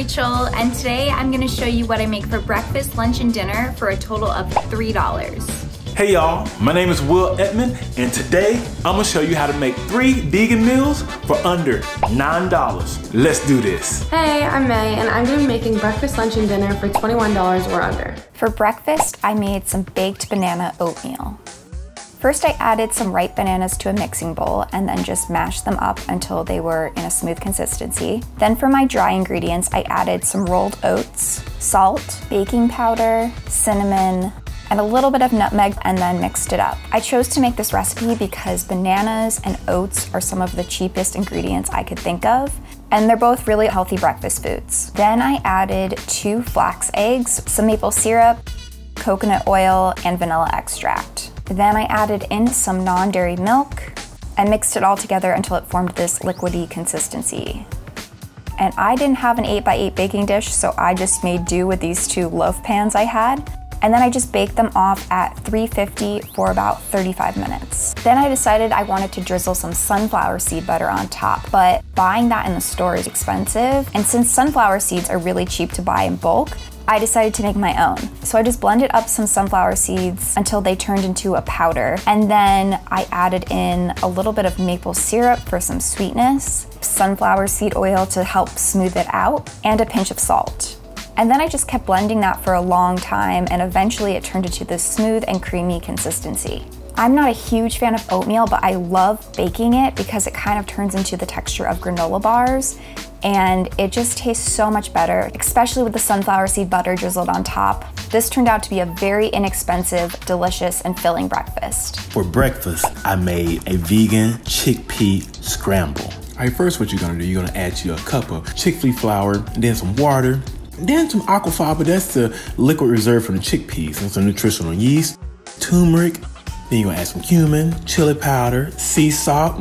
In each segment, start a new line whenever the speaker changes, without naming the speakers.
Rachel, and today I'm gonna show you what I make for breakfast, lunch, and dinner for a total of $3.
Hey y'all, my name is Edmond, and today I'm gonna show you how to make 3 vegan meals for under $9. Let's do this.
Hey, I'm May, and I'm gonna be making breakfast, lunch, and dinner for $21 or under.
For breakfast, I made some baked banana oatmeal. First, I added some ripe bananas to a mixing bowl and then just mashed them up until they were in a smooth consistency. Then for my dry ingredients, I added some rolled oats, salt, baking powder, cinnamon, and a little bit of nutmeg, and then mixed it up. I chose to make this recipe because bananas and oats are some of the cheapest ingredients I could think of, and they're both really healthy breakfast foods. Then I added 2 flax eggs, some maple syrup, coconut oil, and vanilla extract. Then I added in some non-dairy milk and mixed it all together until it formed this liquidy consistency. And I didn't have an 8x8 baking dish, so I just made do with these 2 loaf pans I had. And then I just baked them off at 350 for about 35 minutes. Then I decided I wanted to drizzle some sunflower seed butter on top, but buying that in the store is expensive. And since sunflower seeds are really cheap to buy in bulk, I decided to make my own. So I just blended up some sunflower seeds until they turned into a powder. And then I added in a little bit of maple syrup for some sweetness, sunflower seed oil to help smooth it out, and a pinch of salt. And then I just kept blending that for a long time, and eventually it turned into this smooth and creamy consistency. I'm not a huge fan of oatmeal, but I love baking it because it kind of turns into the texture of granola bars, and it just tastes so much better, especially with the sunflower seed butter drizzled on top. This turned out to be a very inexpensive, delicious, and filling breakfast.
For breakfast, I made a vegan chickpea scramble. All right, first what you're gonna do, you're gonna add to a cup of chickpea flour, and then some water, then some aquafaba, that's the liquid reserved from the chickpeas, and some nutritional yeast, turmeric. Then you're gonna add some cumin, chili powder, sea salt,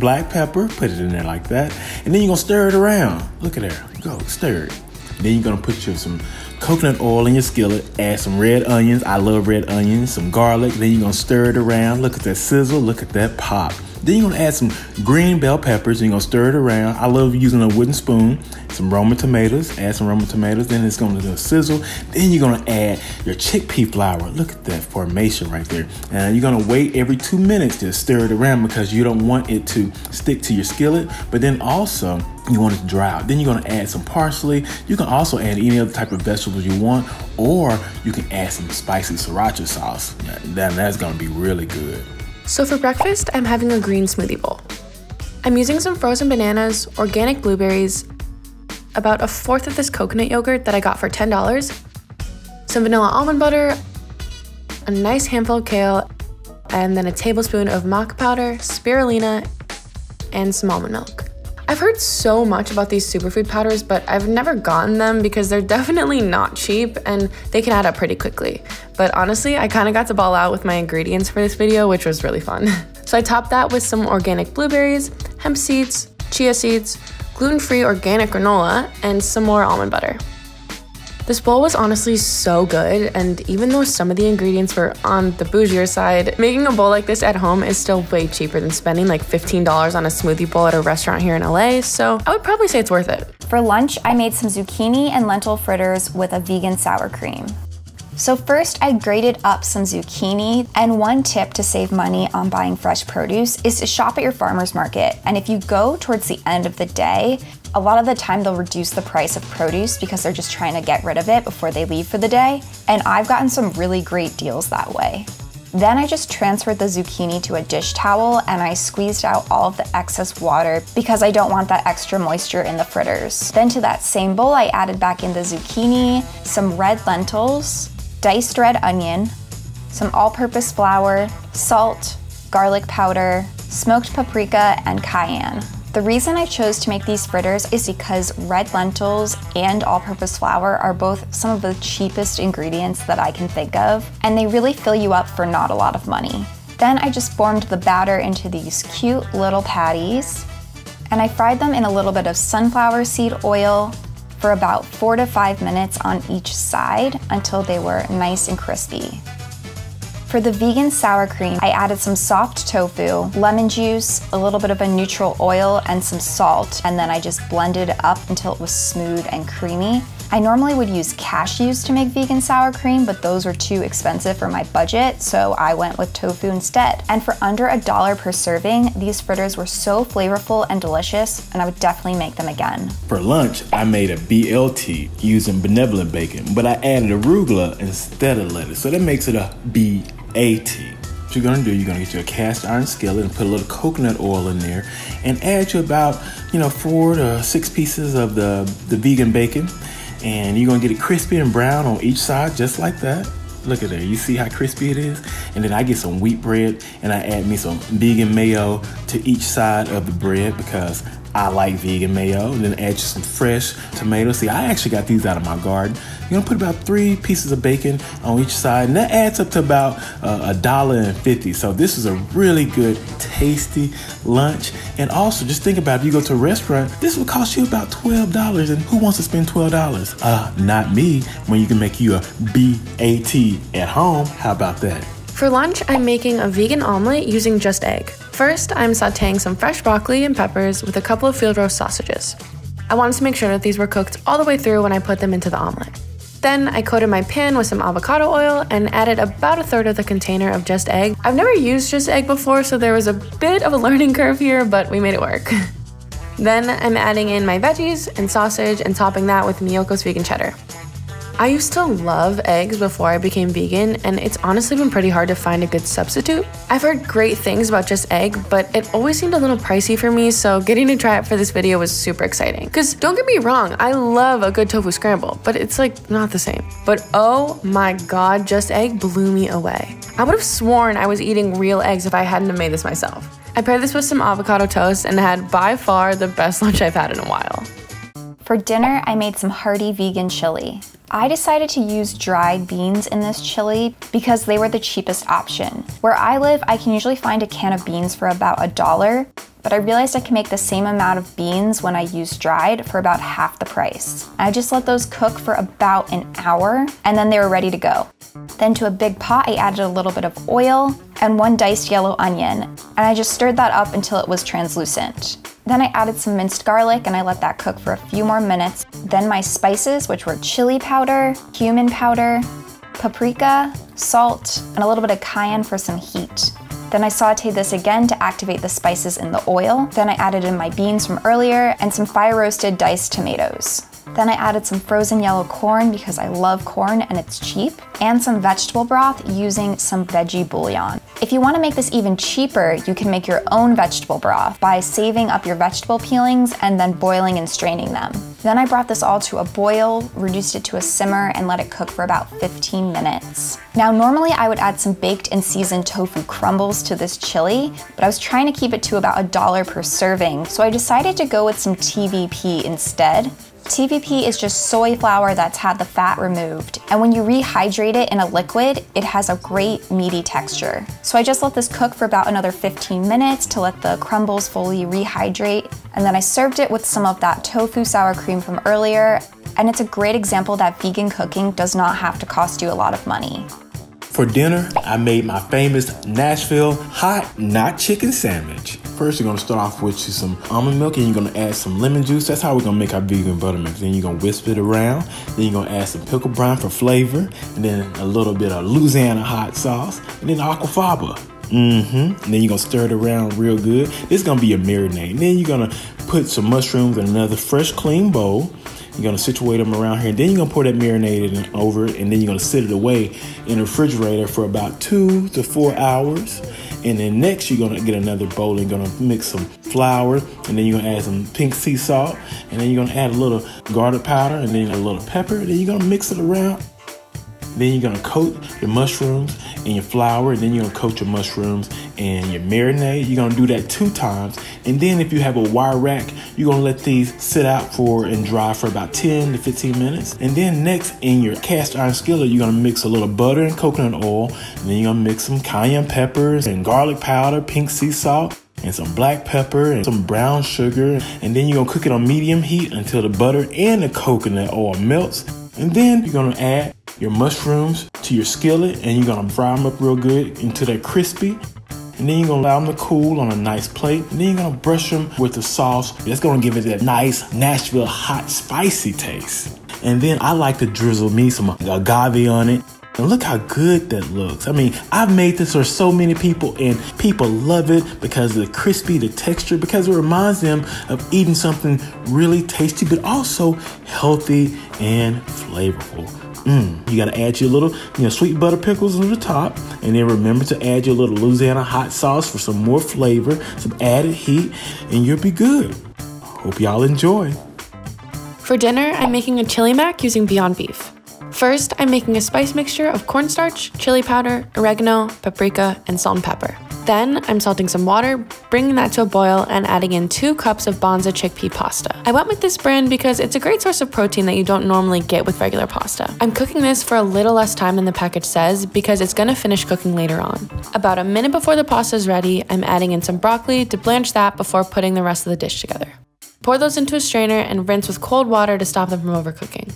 black pepper, put it in there like that. And then you're gonna stir it around. Look at there, go, stir it. Then you're gonna put some coconut oil in your skillet, add some red onions, I love red onions, some garlic. Then you're gonna stir it around. Look at that sizzle, look at that pop. Then you're gonna add some green bell peppers and you're gonna stir it around. I love using a wooden spoon. Some Roma tomatoes, add some Roma tomatoes, then it's gonna sizzle. Then you're gonna add your chickpea flour. Look at that formation right there. And you're gonna wait every 2 minutes to stir it around because you don't want it to stick to your skillet, but then also you want it to dry out. Then you're gonna add some parsley. You can also add any other type of vegetables you want, or you can add some spicy sriracha sauce. That's gonna be really good.
So for breakfast, I'm having a green smoothie bowl. I'm using some frozen bananas, organic blueberries, about 1/4 of this coconut yogurt that I got for $10, some vanilla almond butter, a nice handful of kale, and then a tablespoon of maca powder, spirulina, and some almond milk. I've heard so much about these superfood powders, but I've never gotten them because they're definitely not cheap and they can add up pretty quickly. But honestly, I kind of got to ball out with my ingredients for this video, which was really fun. So I topped that with some organic blueberries, hemp seeds, chia seeds, gluten-free organic granola, and some more almond butter. This bowl was honestly so good, and even though some of the ingredients were on the bougier side, making a bowl like this at home is still way cheaper than spending like $15 on a smoothie bowl at a restaurant here in LA, so I would probably say it's worth it.
For lunch, I made some zucchini and lentil fritters with a vegan sour cream. So first, I grated up some zucchini, and one tip to save money on buying fresh produce is to shop at your farmer's market. And if you go towards the end of the day, a lot of the time they'll reduce the price of produce because they're just trying to get rid of it before they leave for the day. And I've gotten some really great deals that way. Then I just transferred the zucchini to a dish towel and I squeezed out all of the excess water because I don't want that extra moisture in the fritters. Then to that same bowl, I added back in the zucchini, some red lentils, diced red onion, some all-purpose flour, salt, garlic powder, smoked paprika, and cayenne. The reason I chose to make these fritters is because red lentils and all-purpose flour are both some of the cheapest ingredients that I can think of, and they really fill you up for not a lot of money. Then I just formed the batter into these cute little patties, and I fried them in a little bit of sunflower seed oil for about 4 to 5 minutes on each side until they were nice and crispy. For the vegan sour cream, I added some soft tofu, lemon juice, a little bit of a neutral oil, and some salt, and then I just blended it up until it was smooth and creamy. I normally would use cashews to make vegan sour cream, but those were too expensive for my budget, so I went with tofu instead. And for under $1 per serving, these fritters were so flavorful and delicious, and I would definitely make them again.
For lunch, I made a BLT using benevolent bacon, but I added arugula instead of lettuce, so that makes it a BAT. What you're gonna do, you're gonna get you a cast iron skillet and put a little coconut oil in there and add you about, 4 to 6 pieces of the vegan bacon. And you're gonna get it crispy and brown on each side, just like that. Look at that, you see how crispy it is? And then I get some wheat bread and I add me some vegan mayo to each side of the bread because I like vegan mayo. And then add you some fresh tomatoes. See, I actually got these out of my garden. You're gonna put about 3 pieces of bacon on each side, and that adds up to about $1.50. So this is a really good, tasty lunch. And also, just think about it, if you go to a restaurant, this will cost you about $12. And who wants to spend $12? Not me, when you can make you a BAT at home. How about that?
For lunch, I'm making a vegan omelet using just egg. First, I'm sauteing some fresh broccoli and peppers with a couple of field roast sausages. I wanted to make sure that these were cooked all the way through when I put them into the omelet. Then I coated my pan with some avocado oil and added about 1/3 of the container of just egg. I've never used just egg before, so there was a bit of a learning curve here, but we made it work. Then I'm adding in my veggies and sausage and topping that with Miyoko's vegan cheddar. I used to love eggs before I became vegan, and it's honestly been pretty hard to find a good substitute. I've heard great things about just egg, but it always seemed a little pricey for me, so getting to try it for this video was super exciting. Cause don't get me wrong, I love a good tofu scramble, but it's like not the same. But oh my god, just egg blew me away. I would have sworn I was eating real eggs if I hadn't have made this myself. I paired this with some avocado toast and had by far the best lunch I've had in a while.
For dinner, I made some hearty vegan chili. I decided to use dried beans in this chili because they were the cheapest option. Where I live, I can usually find a can of beans for about $1, but I realized I can make the same amount of beans when I use dried for about half the price. I just let those cook for about an hour, and then they were ready to go. Then to a big pot, I added a little bit of oil and 1 diced yellow onion, and I just stirred that up until it was translucent. Then I added some minced garlic and I let that cook for a few more minutes. Then my spices, which were chili powder, cumin powder, paprika, salt, and a little bit of cayenne for some heat. Then I sauteed this again to activate the spices in the oil. Then I added in my beans from earlier and some fire roasted diced tomatoes. Then I added some frozen yellow corn because I love corn and it's cheap, and some vegetable broth using some veggie bouillon. If you want to make this even cheaper, you can make your own vegetable broth by saving up your vegetable peelings and then boiling and straining them. Then I brought this all to a boil, reduced it to a simmer, and let it cook for about 15 minutes. Now normally I would add some baked and seasoned tofu crumbles to this chili, but I was trying to keep it to about $1 per serving, so I decided to go with some TVP instead. TVP is just soy flour that's had the fat removed, and when you rehydrate it in a liquid, it has a great meaty texture. So I just let this cook for about another 15 minutes to let the crumbles fully rehydrate, and then I served it with some of that tofu sour cream from earlier, and it's a great example that vegan cooking does not have to cost you a lot of money.
For dinner, I made my famous Nashville Hot Not Chicken Sandwich. First, you're gonna start off with some almond milk and you're gonna add some lemon juice. That's how we're gonna make our vegan buttermilk. Then you're gonna whisk it around. Then you're gonna add some pickle brine for flavor. And then a little bit of Louisiana hot sauce. And then aquafaba. And then you're gonna stir it around real good. This is gonna be your marinade. And then you're gonna put some mushrooms in another fresh, clean bowl. You're gonna situate them around here. Then you're gonna pour that marinade in over it, and then you're gonna sit it away in the refrigerator for about 2 to 4 hours. And then next, you're gonna get another bowl and you're gonna mix some flour, and then you're gonna add some pink sea salt, and then you're gonna add a little garlic powder, and then a little pepper. Then you're gonna mix it around. Then you're gonna coat your mushrooms and your flour, and then you're gonna coat your mushrooms and your marinade. You're gonna do that 2 times. And then if you have a wire rack, you're gonna let these sit out for and dry for about 10 to 15 minutes. And then next, in your cast iron skillet, you're gonna mix a little butter and coconut oil, and then you're gonna mix some cayenne peppers and garlic powder, pink sea salt, and some black pepper and some brown sugar. And then you're gonna cook it on medium heat until the butter and the coconut oil melts. And then you're gonna add your mushrooms to your skillet and you're gonna fry them up real good until they're crispy. And then you're gonna allow them to cool on a nice plate. And then you're gonna brush them with the sauce. That's gonna give it that nice Nashville hot spicy taste. And then I like to drizzle me some agave on it. And look how good that looks. I mean, I've made this for so many people and people love it because of the crispy, the texture, because it reminds them of eating something really tasty, but also healthy and flavorful. You gotta add your little, sweet butter pickles on the top, and then remember to add your little Louisiana hot sauce for some more flavor, some added heat, and you'll be good. Hope y'all enjoy.
For dinner, I'm making a chili mac using Beyond Beef. First, I'm making a spice mixture of cornstarch, chili powder, oregano, paprika, and salt and pepper. Then, I'm salting some water, bringing that to a boil, and adding in 2 cups of Bonza chickpea pasta. I went with this brand because it's a great source of protein that you don't normally get with regular pasta. I'm cooking this for a little less time than the package says because it's gonna finish cooking later on. About a minute before the pasta is ready, I'm adding in some broccoli to blanch that before putting the rest of the dish together. Pour those into a strainer and rinse with cold water to stop them from overcooking.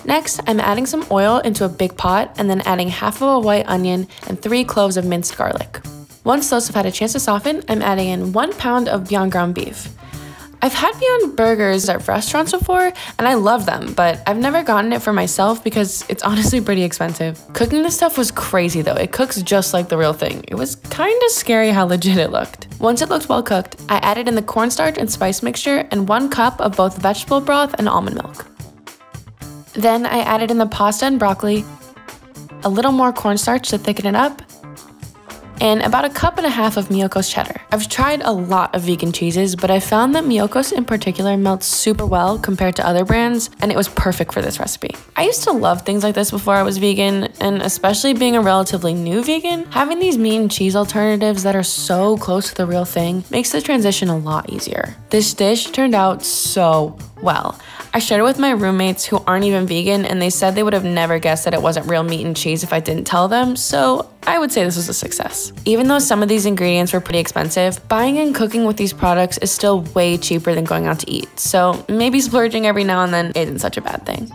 Next, I'm adding some oil into a big pot and then adding half of a white onion and 3 cloves of minced garlic. Once those have had a chance to soften, I'm adding in 1 pound of Beyond ground beef. I've had Beyond burgers at restaurants before, and I love them, but I've never gotten it for myself because it's honestly pretty expensive. Cooking this stuff was crazy though. It cooks just like the real thing. It was kind of scary how legit it looked. Once it looked well cooked, I added in the cornstarch and spice mixture and 1 cup of both vegetable broth and almond milk. Then I added in the pasta and broccoli, a little more cornstarch to thicken it up, and about 1.5 cups of Miyoko's cheddar. I've tried a lot of vegan cheeses, but I found that Miyoko's in particular melts super well compared to other brands, and it was perfect for this recipe. I used to love things like this before I was vegan, and especially being a relatively new vegan, having these meat and cheese alternatives that are so close to the real thing makes the transition a lot easier. This dish turned out so well. I shared it with my roommates who aren't even vegan, and they said they would have never guessed that it wasn't real meat and cheese if I didn't tell them, so I would say this was a success. Even though some of these ingredients were pretty expensive, buying and cooking with these products is still way cheaper than going out to eat, so maybe splurging every now and then isn't such a bad thing.